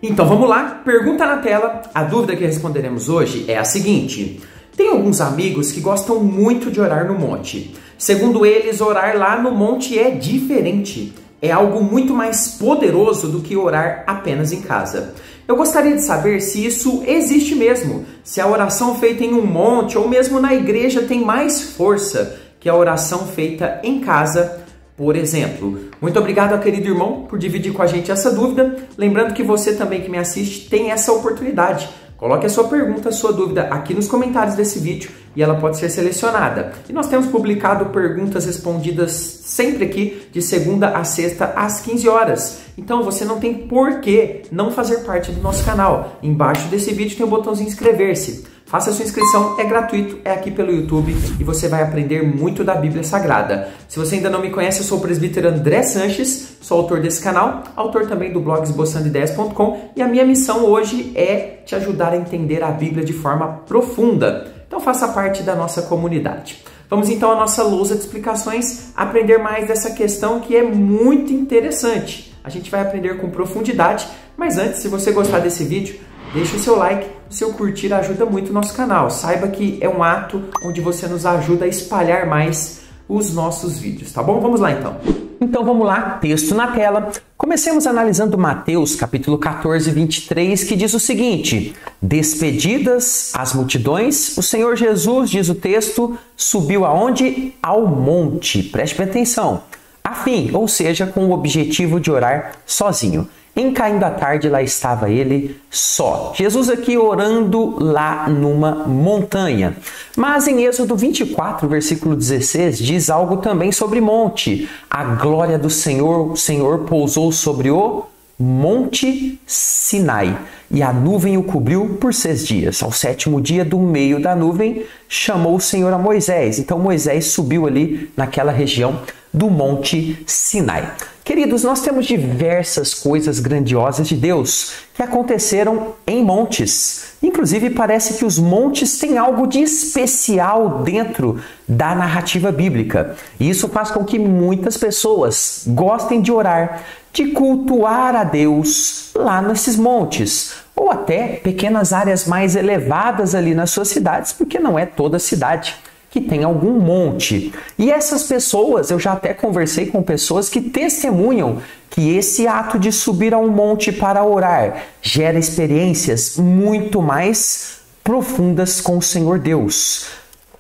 Então vamos lá, pergunta na tela. A dúvida que responderemos hoje é a seguinte: tem alguns amigos que gostam muito de orar no monte. Segundo eles, orar lá no monte é diferente. É algo muito mais poderoso do que orar apenas em casa. Eu gostaria de saber se isso existe mesmo, se a oração feita em um monte ou mesmo na igreja tem mais força que a oração feita em casa, por exemplo. Muito obrigado, querido irmão, por dividir com a gente essa dúvida. Lembrando que você também que me assiste tem essa oportunidade. Coloque a sua pergunta, a sua dúvida aqui nos comentários desse vídeo e ela pode ser selecionada. E nós temos publicado perguntas respondidas sempre aqui, de segunda a sexta, às 15 horas. Então você não tem por que não fazer parte do nosso canal. Embaixo desse vídeo tem o botãozinho inscrever-se. Faça a sua inscrição, é gratuito, é aqui pelo YouTube e você vai aprender muito da Bíblia Sagrada. Se você ainda não me conhece, eu sou o presbítero André Sanches, sou autor desse canal, autor também do blog esboçandoideias.com e a minha missão hoje é te ajudar a entender a Bíblia de forma profunda. Então faça parte da nossa comunidade. Vamos então à nossa lousa de explicações, aprender mais dessa questão que é muito interessante. A gente vai aprender com profundidade, mas antes, se você gostar desse vídeo, deixe o seu like, o seu curtir ajuda muito o nosso canal. Saiba que é um ato onde você nos ajuda a espalhar mais os nossos vídeos, tá bom? Vamos lá então. Então vamos lá, texto na tela. Comecemos analisando Mateus capítulo 14, 23, que diz o seguinte: despedidas as multidões, o Senhor Jesus, diz o texto, subiu aonde? Ao monte. Preste bem atenção. A fim, ou seja, com o objetivo de orar sozinho. Em caindo a tarde, lá estava ele só. Jesus aqui orando lá numa montanha. Mas em Êxodo 24, versículo 16, diz algo também sobre monte. A glória do Senhor, o Senhor pousou sobre o Monte Sinai, e a nuvem o cobriu por 6 dias. Ao 7º dia, do meio da nuvem, chamou o Senhor a Moisés. Então Moisés subiu ali naquela região do Monte Sinai. Queridos, nós temos diversas coisas grandiosas de Deus que aconteceram em montes. Inclusive, parece que os montes têm algo de especial dentro da narrativa bíblica. E isso faz com que muitas pessoas gostem de orar, de cultuar a Deus lá nesses montes, ou até pequenas áreas mais elevadas ali nas suas cidades, porque não é toda cidade que tem algum monte. E essas pessoas, eu já até conversei com pessoas que testemunham que esse ato de subir a um monte para orar gera experiências muito mais profundas com o Senhor Deus.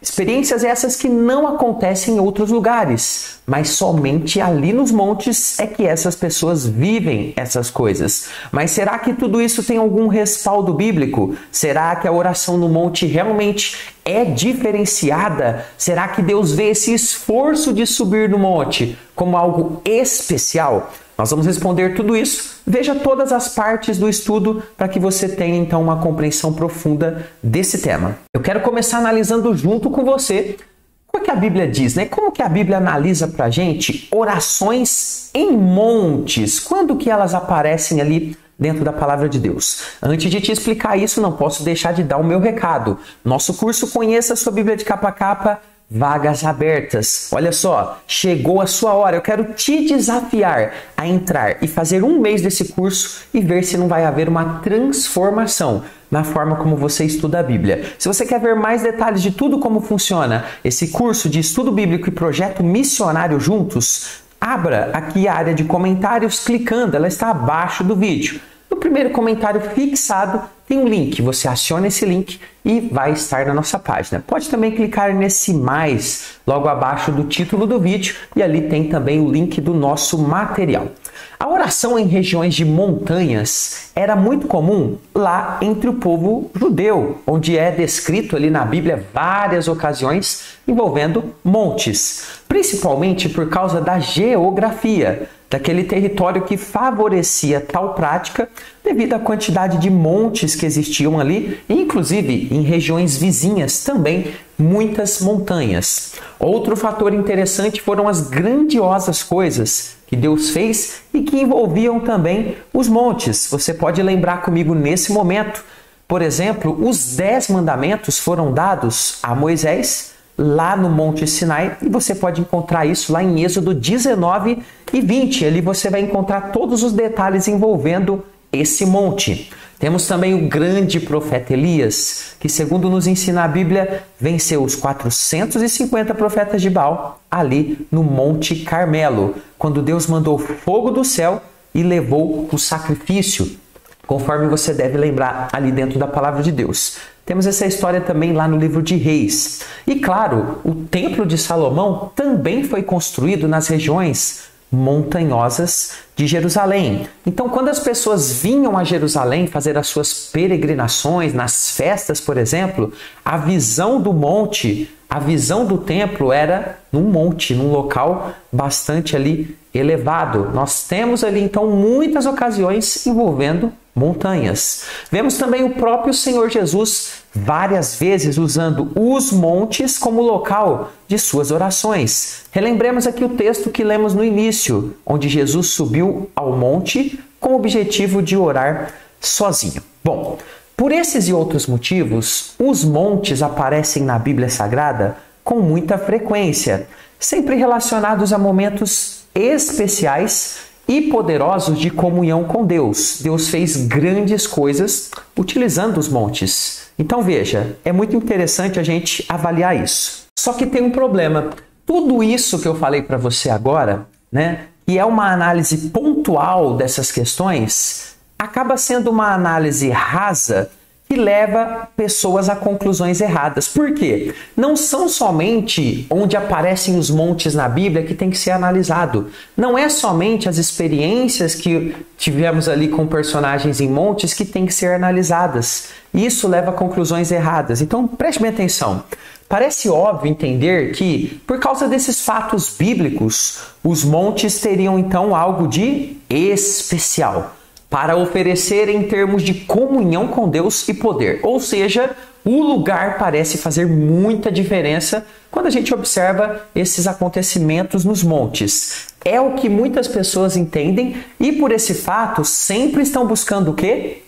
Experiências essas que não acontecem em outros lugares, mas somente ali nos montes é que essas pessoas vivem essas coisas. Mas será que tudo isso tem algum respaldo bíblico? Será que a oração no monte realmente é diferenciada? Será que Deus vê esse esforço de subir no monte como algo especial? Nós vamos responder tudo isso. Veja todas as partes do estudo para que você tenha então uma compreensão profunda desse tema. Eu quero começar analisando junto com você o que a Bíblia diz, né? Como que a Bíblia analisa para a gente orações em montes? Quando que elas aparecem ali dentro da palavra de Deus? Antes de te explicar isso, não posso deixar de dar o meu recado. Nosso curso Conheça a Sua Bíblia de Capa a Capa, vagas abertas. Olha só, chegou a sua hora. Eu quero te desafiar a entrar e fazer um mês desse curso e ver se não vai haver uma transformação na forma como você estuda a Bíblia. Se você quer ver mais detalhes de tudo como funciona esse curso de estudo bíblico e projeto missionário juntos, abra aqui a área de comentários clicando, ela está abaixo do vídeo. No primeiro comentário fixado tem um link, você aciona esse link e vai estar na nossa página. Pode também clicar nesse mais logo abaixo do título do vídeo e ali tem também o link do nosso material. A oração em regiões de montanhas era muito comum lá entre o povo judeu, onde é descrito ali na Bíblia várias ocasiões envolvendo montes, principalmente por causa da geografia daquele território que favorecia tal prática devido à quantidade de montes que existiam ali, e inclusive em regiões vizinhas também muitas montanhas. Outro fator interessante foram as grandiosas coisas que Deus fez e que envolviam também os montes. Você pode lembrar comigo nesse momento, por exemplo, os 10 mandamentos foram dados a Moisés lá no Monte Sinai, e você pode encontrar isso lá em Êxodo 19 e 20. Ali você vai encontrar todos os detalhes envolvendo esse monte. Temos também o grande profeta Elias, que, segundo nos ensina a Bíblia, venceu os 450 profetas de Baal ali no Monte Carmelo, quando Deus mandou fogo do céu e levou o sacrifício, conforme você deve lembrar ali dentro da palavra de Deus. Temos essa história também lá no livro de Reis. E claro, o Templo de Salomão também foi construído nas regiões montanhosas de Jerusalém. Então, quando as pessoas vinham a Jerusalém fazer as suas peregrinações, nas festas, por exemplo, a visão do monte, a visão do templo era num monte, num local bastante ali elevado. Nós temos ali, então, muitas ocasiões envolvendo montanhas. Vemos também o próprio Senhor Jesus várias vezes usando os montes como local de suas orações. Relembremos aqui o texto que lemos no início, onde Jesus subiu ao monte com o objetivo de orar sozinho. Bom, por esses e outros motivos, os montes aparecem na Bíblia Sagrada com muita frequência, sempre relacionados a momentos especiais e poderosos de comunhão com Deus. Deus fez grandes coisas utilizando os montes. Então veja, é muito interessante a gente avaliar isso. Só que tem um problema. Tudo isso que eu falei para você agora, que é uma análise pontual dessas questões, acaba sendo uma análise rasa que leva pessoas a conclusões erradas. Por quê? Não são somente onde aparecem os montes na Bíblia que tem que ser analisado. Não é somente as experiências que tivemos ali com personagens em montes que tem que ser analisadas. Isso leva a conclusões erradas. Então, preste bem atenção. Parece óbvio entender que, por causa desses fatos bíblicos, os montes teriam então algo de especial para oferecer em termos de comunhão com Deus e poder. Ou seja, o lugar parece fazer muita diferença quando a gente observa esses acontecimentos nos montes. É o que muitas pessoas entendem e, por esse fato, sempre estão buscando o quê?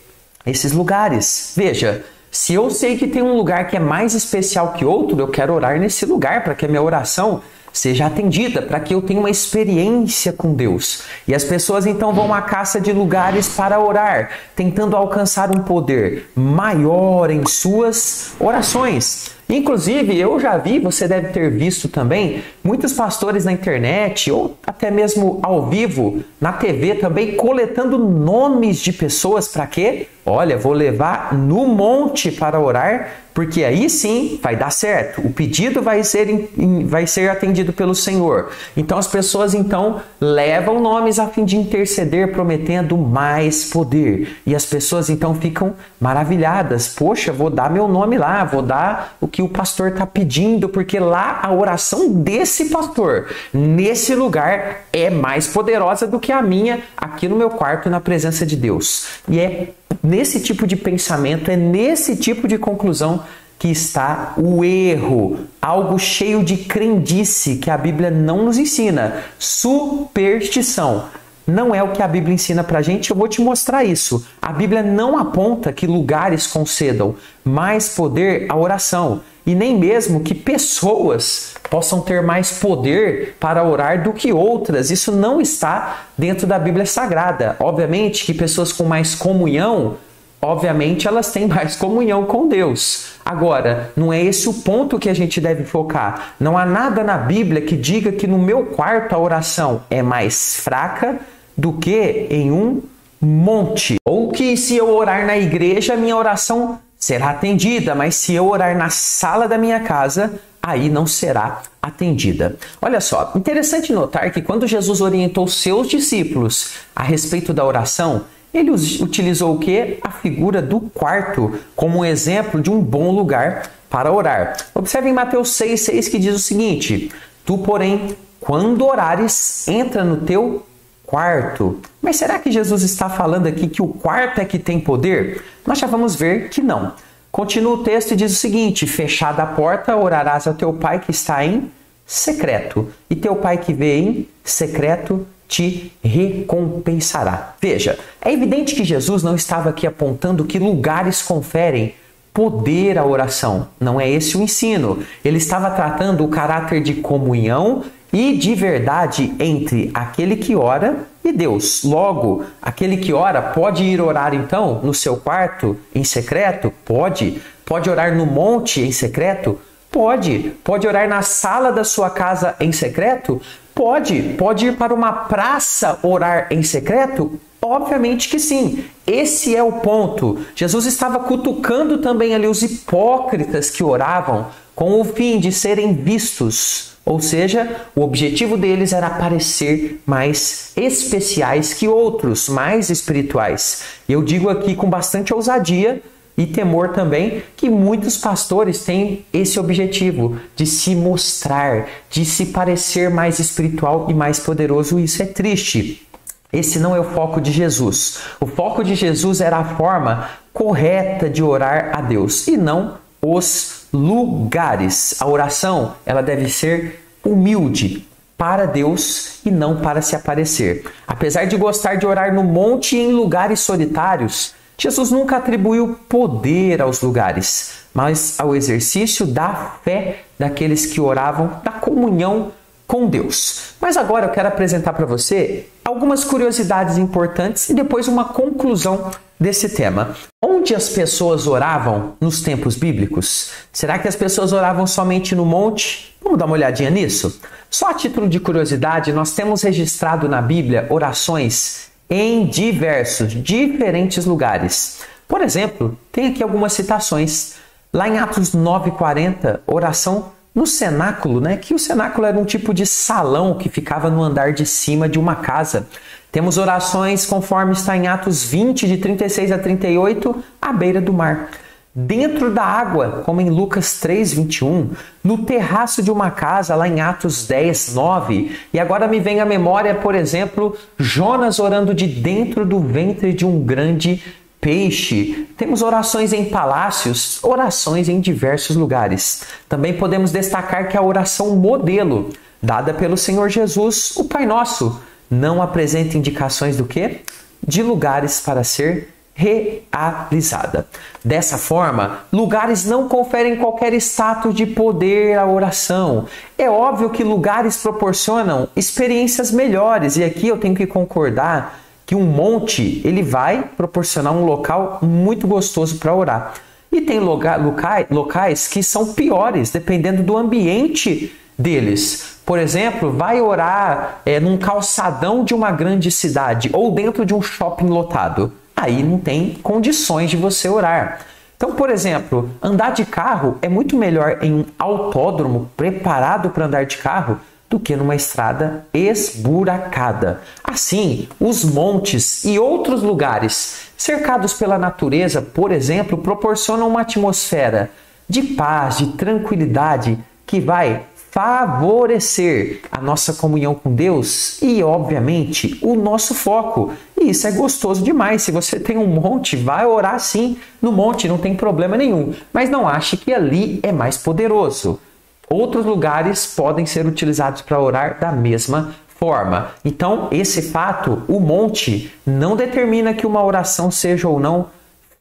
Esses lugares. Veja, se eu sei que tem um lugar que é mais especial que outro, eu quero orar nesse lugar para que a minha oração seja atendida, para que eu tenha uma experiência com Deus. E as pessoas então vão à caça de lugares para orar, tentando alcançar um poder maior em suas orações. Inclusive, eu já vi, você deve ter visto também, muitos pastores na internet ou até mesmo ao vivo, na TV também, coletando nomes de pessoas para quê? Olha, vou levar no monte para orar, porque aí sim vai dar certo. O pedido vai ser atendido pelo Senhor. Então as pessoas então levam nomes a fim de interceder, prometendo mais poder. E as pessoas então ficam maravilhadas. Poxa, vou dar meu nome lá, vou dar o que o pastor está pedindo, porque lá a oração desse pastor, nesse lugar, é mais poderosa do que a minha aqui no meu quarto, na presença de Deus. E é nesse tipo de pensamento, é nesse tipo de conclusão que está o erro, algo cheio de crendice que a Bíblia não nos ensina, superstição. Não é o que a Bíblia ensina pra gente, eu vou te mostrar isso. A Bíblia não aponta que lugares concedam mais poder à oração, e nem mesmo que pessoas possam ter mais poder para orar do que outras. Isso não está dentro da Bíblia Sagrada. Obviamente que pessoas com mais comunhão, obviamente elas têm mais comunhão com Deus. Agora, não é esse o ponto que a gente deve focar. Não há nada na Bíblia que diga que no meu quarto a oração é mais fraca do que em um monte. Ou que se eu orar na igreja, a minha oração será atendida, mas se eu orar na sala da minha casa, aí não será atendida. Olha só, interessante notar que quando Jesus orientou seus discípulos a respeito da oração, ele utilizou o quê? A figura do quarto como um exemplo de um bom lugar para orar. Observe em Mateus 6,6 que diz o seguinte: tu, porém, quando orares, entra no teu quarto. Mas será que Jesus está falando aqui que o quarto é que tem poder? Nós já vamos ver que não. Continua o texto e diz o seguinte: fechada a porta, orarás ao teu pai que está em secreto, e teu pai que vê em secreto te recompensará. Veja, é evidente que Jesus não estava aqui apontando que lugares conferem poder à oração. Não é esse o ensino. Ele estava tratando o caráter de comunhão e de verdade entre aquele que ora e Deus. Logo, aquele que ora pode ir orar então no seu quarto em secreto? Pode. Pode orar no monte em secreto? Pode. Pode orar na sala da sua casa em secreto? Pode. Pode ir para uma praça orar em secreto? Obviamente que sim. Esse é o ponto. Jesus estava cutucando também ali os hipócritas que oravam com o fim de serem vistos. Ou seja, o objetivo deles era parecer mais especiais que outros, mais espirituais. E eu digo aqui com bastante ousadia e temor também que muitos pastores têm esse objetivo de se mostrar, de se parecer mais espiritual e mais poderoso. Isso é triste. Esse não é o foco de Jesus. O foco de Jesus era a forma correta de orar a Deus e não os lugares. A oração, ela deve ser humilde para Deus e não para se aparecer. Apesar de gostar de orar no monte e em lugares solitários, Jesus nunca atribuiu poder aos lugares, mas ao exercício da fé daqueles que oravam, da comunhão com Deus. Mas agora eu quero apresentar para você algumas curiosidades importantes e depois uma conclusão desse tema. Onde as pessoas oravam nos tempos bíblicos? Será que as pessoas oravam somente no monte? Vamos dar uma olhadinha nisso? Só a título de curiosidade, nós temos registrado na Bíblia orações em diferentes lugares. Por exemplo, tem aqui algumas citações. Lá em Atos 9:40, oração no cenáculo, que o cenáculo era um tipo de salão que ficava no andar de cima de uma casa. Temos orações conforme está em Atos 20, de 36 a 38, à beira do mar. Dentro da água, como em Lucas 3:21, no terraço de uma casa, lá em Atos 10:9. E agora me vem à memória, por exemplo, Jonas orando de dentro do ventre de um grande peixe. Temos orações em palácios, orações em diversos lugares. Também podemos destacar que a oração modelo, dada pelo Senhor Jesus, o Pai Nosso, não apresenta indicações do quê? De lugares para ser realizada. Dessa forma, lugares não conferem qualquer status de poder à oração. É óbvio que lugares proporcionam experiências melhores, e aqui eu tenho que concordar que um monte ele vai proporcionar um local muito gostoso para orar. E tem locais que são piores, dependendo do ambiente deles. Por exemplo, vai orar num calçadão de uma grande cidade ou dentro de um shopping lotado. Aí não tem condições de você orar. Então, por exemplo, andar de carro é muito melhor em um autódromo preparado para andar de carro do que numa estrada esburacada. Assim, os montes e outros lugares cercados pela natureza, por exemplo, proporcionam uma atmosfera de paz, de tranquilidade que vai favorecer a nossa comunhão com Deus e, obviamente, o nosso foco. E isso é gostoso demais. Se você tem um monte, vai orar sim no monte, não tem problema nenhum. Mas não ache que ali é mais poderoso. Outros lugares podem ser utilizados para orar da mesma forma. Então, esse fato, o monte, não determina que uma oração seja ou não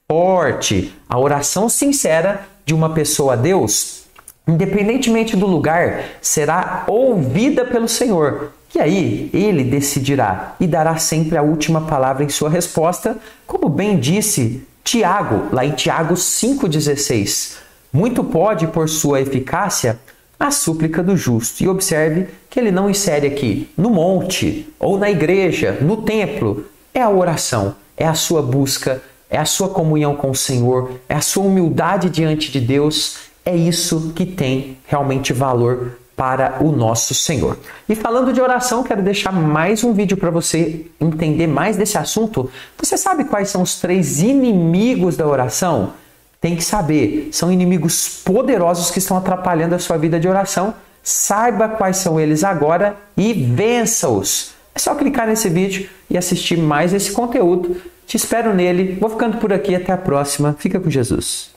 forte. A oração sincera de uma pessoa a Deus, independentemente do lugar, será ouvida pelo Senhor. E aí, Ele decidirá e dará sempre a última palavra em sua resposta, como bem disse Tiago, lá em Tiago 5,16. Muito pode, por sua eficácia, a súplica do justo. E observe que ele não insere aqui no monte, ou na igreja, no templo. É a oração, é a sua busca, é a sua comunhão com o Senhor, é a sua humildade diante de Deus. É isso que tem realmente valor para o nosso Senhor. E falando de oração, quero deixar mais um vídeo para você entender mais desse assunto. Você sabe quais são os 3 inimigos da oração? Tem que saber, são inimigos poderosos que estão atrapalhando a sua vida de oração. Saiba quais são eles agora e vença-os. É só clicar nesse vídeo e assistir mais esse conteúdo. Te espero nele. Vou ficando por aqui. Até a próxima. Fica com Jesus.